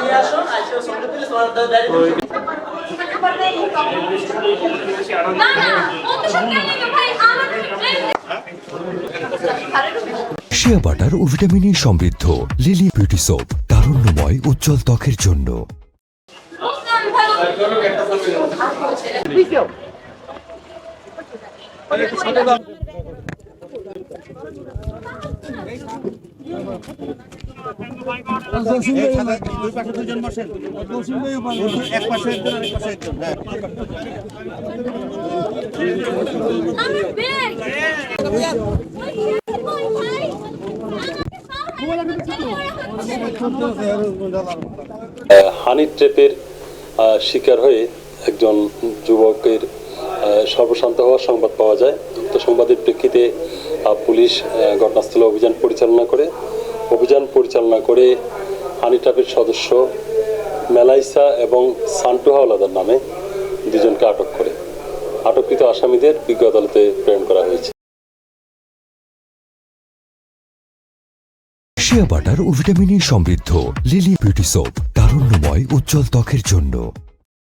নিয়ে আসুন আইসো ছবি তুলে তোমার ডায়েরি শিয়া বাটার ও ভিটামিনে সমৃদ্ধ লিলি বিউটি সোপ, তারুণ্যময় উজ্জ্বল ত্বকের জন্য। হানি ট্র্যাপের শিকার হয়ে একজন যুবকের সর্বশান্ত হওয়ার সংবাদ পাওয়া যায়। উক্ত সংবাদের প্রেক্ষিতে পুলিশ ঘটনাস্থলে অভিযান পরিচালনা করে হানি ট্র্যাপের সদস্য মেলাইসা এবং সান্টু হাওলাদার নামে দুজনকে আটক করে আটককৃত আসামিদের বিজ্ঞ আদালতে প্রেরণ করা হয়েছে। শিয়া বাটার ও ভিটামিনে সমৃদ্ধ লিলি বিউটি সোপ, তারুণ্যময় উজ্জ্বল ত্বকের জন্য।